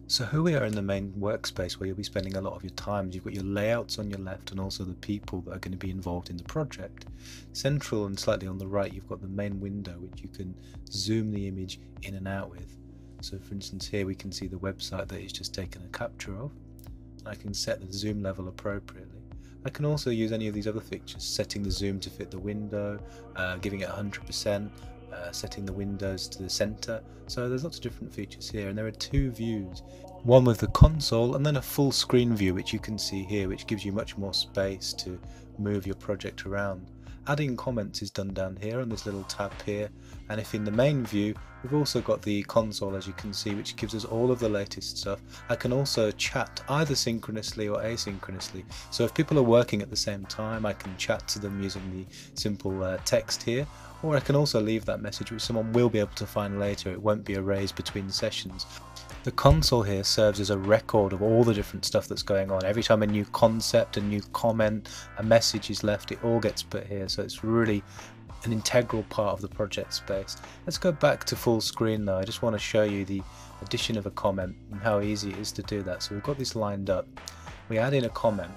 So here we are in the main workspace where you'll be spending a lot of your time. You've got your layouts on your left and also the people that are going to be involved in the project. Central and slightly on the right, you've got the main window which you can zoom the image in and out with. So for instance, here we can see the website that it's just taken a capture of. And I can set the zoom level appropriately. I can also use any of these other features, setting the zoom to fit the window, giving it 100%, setting the windows to the center. So there's lots of different features here, and there are two views, one with the console and then a full screen view, which you can see here, which gives you much more space to move your project around. Adding comments is done down here on this little tab here, and if in the main view we've also got the console, as you can see, which gives us all of the latest stuff. I can also chat either synchronously or asynchronously, so if people are working at the same time I can chat to them using the simple text here, or I can also leave that message which someone will be able to find later. It won't be erased between sessions. The console here serves as a record of all the different stuff that's going on. Every time a new concept, a new comment, a message is left, it all gets put here, so it's really an integral part of the project space. Let's go back to full screen though. I just want to show you the addition of a comment and how easy it is to do that. So we've got this lined up, we add in a comment,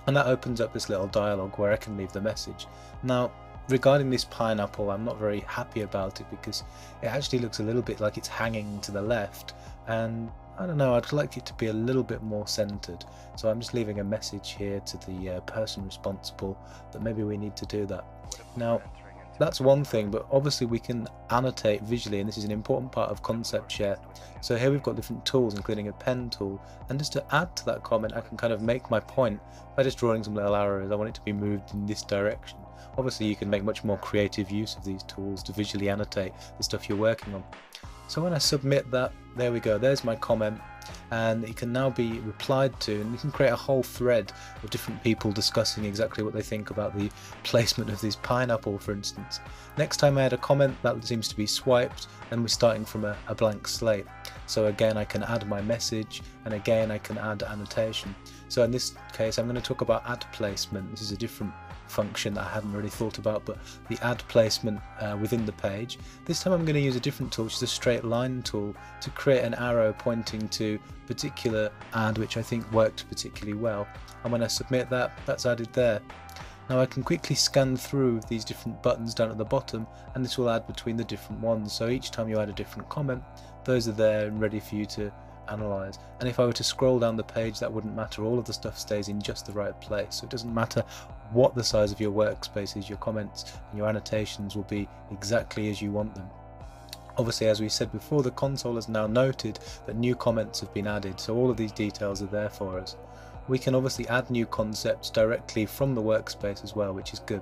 and that opens up this little dialogue where I can leave the message. Now regarding this pineapple, I'm not very happy about it because it actually looks a little bit like it's hanging to the left, and I don't know, I'd like it to be a little bit more centered. So I'm just leaving a message here to the person responsible that maybe we need to do that. Now that's one thing, but obviously we can annotate visually, and this is an important part of Conceptshare. So here we've got different tools, including a pen tool, and just to add to that comment I can kind of make my point by just drawing some little arrows. I want it to be moved in this direction. Obviously you can make much more creative use of these tools to visually annotate the stuff you're working on. So when I submit that, there we go, there's my comment, and it can now be replied to, and you can create a whole thread of different people discussing exactly what they think about the placement of this pineapple, for instance. Next time I add a comment, that seems to be swiped, and we're starting from a blank slate. So again I can add my message, and again I can add annotation. So in this case I'm going to talk about ad placement. This is a different function that I hadn't really thought about, but the ad placement within the page. This time I'm going to use a different tool, which is a straight line tool, to create an arrow pointing to a particular ad which I think worked particularly well, and when I submit that, that's added there. Now I can quickly scan through these different buttons down at the bottom, and this will add between the different ones, so each time you add a different comment, those are there and ready for you to analyze. And if I were to scroll down the page, that wouldn't matter. All of the stuff stays in just the right place, so it doesn't matter what the size of your workspace is, your comments and your annotations will be exactly as you want them. Obviously, as we said before, the console has now noted that new comments have been added, so all of these details are there for us. We can obviously add new concepts directly from the workspace as well, which is good.